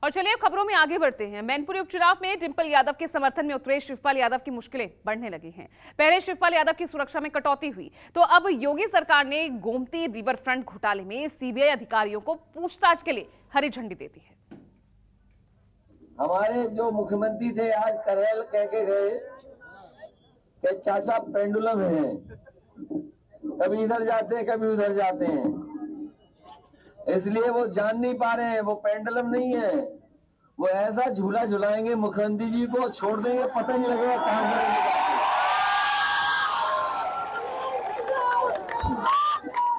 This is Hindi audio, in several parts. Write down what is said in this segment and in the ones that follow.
और चलिए अब खबरों में आगे बढ़ते हैं। मैनपुरी उपचुनाव में डिंपल यादव के समर्थन में उतरे शिवपाल यादव की मुश्किलें बढ़ने लगी हैं। पहले शिवपाल यादव की सुरक्षा में कटौती हुई, तो अब योगी सरकार ने गोमती रिवर फ्रंट घोटाले में सीबीआई अधिकारियों को पूछताछ के लिए हरी झंडी दे दी है। हमारे जो मुख्यमंत्री थे आज करेल कह के गए कि चाचा पेंडुलम है, कभी इधर जाते हैं कभी उधर जाते हैं, इसलिए वो जान नहीं पा रहे हैं। वो पेंडुलम नहीं है, वो ऐसा झूला झुलाएंगे मुख्यमंत्री जी को, छोड़ देंगे पता नहीं लगेगा कहां जाएंगे।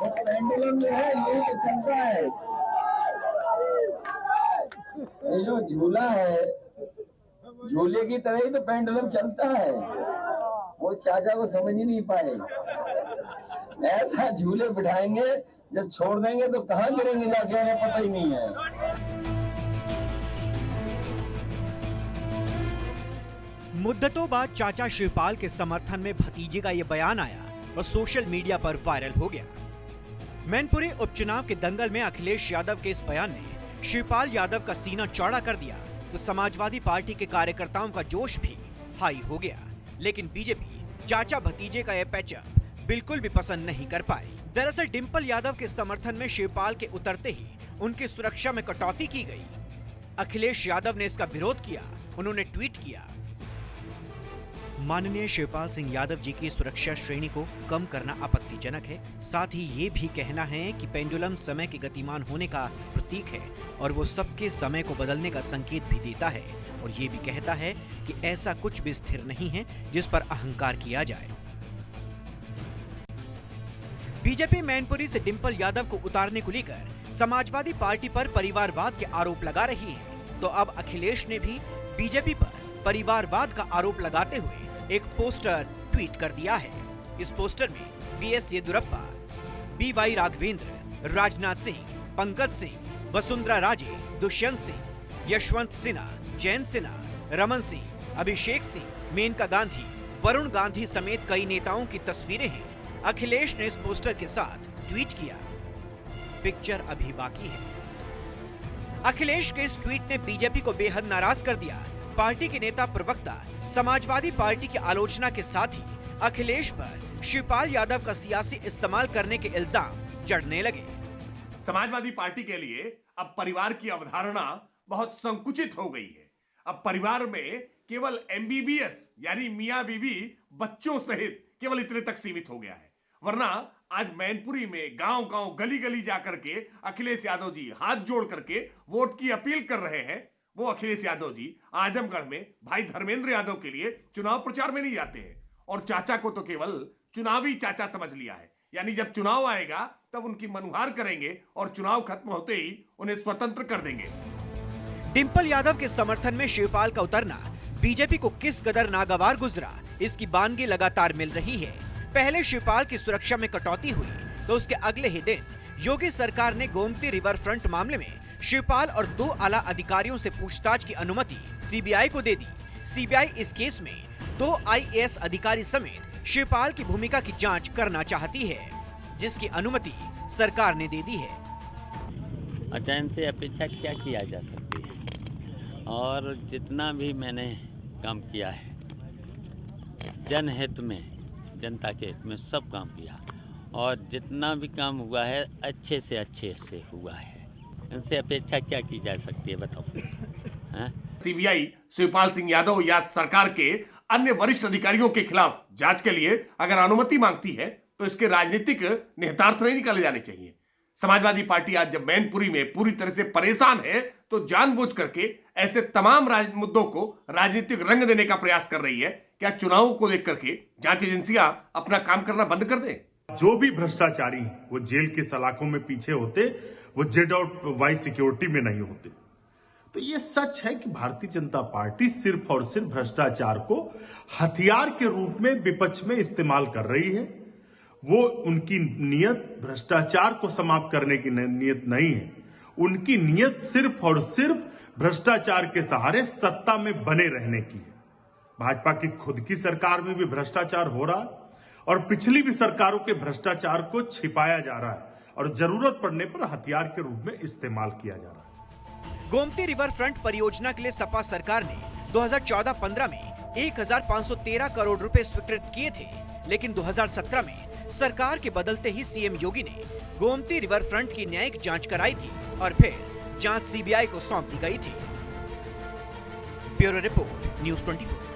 वो पेंडुलम जो है ये तो चलता है, ये जो झूला है झूले की तरह ही तो पेंडुलम चलता है। वो चाचा को समझ ही नहीं पाए, ऐसा झूले बिठाएंगे जब छोड़ देंगे तो कहां गिरेंगे जाके हमें पता ही नहीं है। मुद्दतों बाद चाचा शिवपाल के समर्थन में भतीजे का ये बयान आया और सोशल मीडिया पर वायरल हो गया। मैनपुरी उपचुनाव के दंगल में अखिलेश यादव के इस बयान ने शिवपाल यादव का सीना चौड़ा कर दिया, तो समाजवादी पार्टी के कार्यकर्ताओं का जोश भी हाई हो गया। लेकिन बीजेपी चाचा भतीजे का यह पैचअप बिल्कुल भी पसंद नहीं कर पाई। दरअसल डिंपल यादव के समर्थन में शिवपाल के उतरते ही उनकी सुरक्षा में कटौती की गई। अखिलेश यादव ने इसका विरोध किया। उन्होंने ट्वीट किया, माननीय शिवपाल सिंह यादव जी की सुरक्षा श्रेणी को कम करना आपत्तिजनक है। साथ ही ये भी कहना है कि पेंडुलम समय के गतिमान होने का प्रतीक है और वो सबके समय को बदलने का संकेत भी देता है, और ये भी कहता है कि ऐसा कुछ भी स्थिर नहीं है जिस पर अहंकार किया जाए। बीजेपी मैनपुरी से डिंपल यादव को उतारने को लेकर समाजवादी पार्टी पर परिवारवाद के आरोप लगा रही है, तो अब अखिलेश ने भी बीजेपी पर परिवारवाद का आरोप लगाते हुए एक पोस्टर ट्वीट कर दिया है। इस पोस्टर में बीएस येदियुरप्पा, बीवाई राघवेंद्र, राजनाथ सिंह, पंकज सिंह, वसुंधरा राजे, दुष्यंत सिंह, यशवंत सिन्हा, जयंत सिन्हा, रमन सिंह, अभिषेक सिंह, मेनका गांधी, वरुण गांधी समेत कई नेताओं की तस्वीरें हैं। अखिलेश ने इस पोस्टर के साथ ट्वीट किया, पिक्चर अभी बाकी है। अखिलेश के इस ट्वीट ने बीजेपी को बेहद नाराज कर दिया। पार्टी के नेता प्रवक्ता समाजवादी पार्टी की आलोचना के साथ ही अखिलेश पर शिवपाल यादव का सियासी इस्तेमाल करने के इल्जाम जड़ने लगे। समाजवादी पार्टी के लिए अब परिवार की अवधारणा बहुत संकुचित हो गई है। अब परिवार में केवल एमबीबीएस यानी मियां बीवी बच्चों सहित केवल इतने तक सीमित हो गया है। वरना आज मैनपुरी में गांव-गांव, गली-गली जाकर के अखिलेश यादव जी हाथ जोड़ करके वोट की अपील कर रहे हैं। वो अखिलेश यादव जी आजमगढ़ में भाई धर्मेंद्र यादव के लिए चुनाव प्रचार में नहीं जाते हैं, और चाचा को तो केवल चुनावी चाचा समझ लिया है। यानी जब चुनाव आएगा तब उनकी मनुहार करेंगे और चुनाव खत्म होते ही उन्हें स्वतंत्र कर देंगे। डिंपल यादव के समर्थन में शिवपाल का उतरना बीजेपी को किस कदर नागवार गुजरा, इसकी बानगी लगातार मिल रही है। पहले शिवपाल की सुरक्षा में कटौती हुई, तो उसके अगले ही दिन योगी सरकार ने गोमती रिवर फ्रंट मामले में शिवपाल और 2 आला अधिकारियों से पूछताछ की अनुमति सीबीआई को दे दी। सीबीआई इस केस में 2 आईएएस अधिकारी समेत शिवपाल की भूमिका की जांच करना चाहती है, जिसकी अनुमति सरकार ने दे दी है। अचयन से अपेक्षा क्या किया जा सकती है, और जितना भी मैंने काम किया है जनहित में, जनता के हित में सब काम किया, और जितना भी काम हुआ है अच्छे से हुआ है। इनसे अपेक्षा क्या की जा सकती है, बताओ। सीबीआई शिवपाल सिंह यादव या सरकार के अन्य वरिष्ठ अधिकारियों के खिलाफ जांच के लिए अगर अनुमति मांगती है तो इसके राजनीतिक निहितार्थ नहीं निकाले जाने चाहिए। समाजवादी पार्टी आज जब मैनपुरी में पूरी तरह से परेशान है तो जानबूझ करके ऐसे तमाम मुद्दों को राजनीतिक रंग देने का प्रयास कर रही है। क्या चुनाव को देख करके जांच एजेंसियां अपना काम करना बंद कर दें? जो भी भ्रष्टाचारी वो जेल के सलाखों में पीछे होते, वो जेड और वाई सिक्योरिटी में नहीं होते। तो ये सच है कि भारतीय जनता पार्टी सिर्फ और सिर्फ भ्रष्टाचार को हथियार के रूप में विपक्ष में इस्तेमाल कर रही है। वो उनकी नियत भ्रष्टाचार को समाप्त करने की नियत नहीं है। उनकी नियत सिर्फ और सिर्फ भ्रष्टाचार के सहारे सत्ता में बने रहने की है। भाजपा की खुद की सरकार में भी भ्रष्टाचार हो रहा है, और पिछली भी सरकारों के भ्रष्टाचार को छिपाया जा रहा है, और जरूरत पड़ने पर हथियार के रूप में इस्तेमाल किया जा रहा है। गोमती रिवर फ्रंट परियोजना के लिए सपा सरकार ने 2014-15 में 1513 करोड़ रुपए स्वीकृत किए थे, लेकिन 2017 में सरकार के बदलते ही सीएम योगी ने गोमती रिवर फ्रंट की न्यायिक जांच कराई थी और फिर जांच सीबीआई को सौंप दी गई थी। Bureau report, news 24।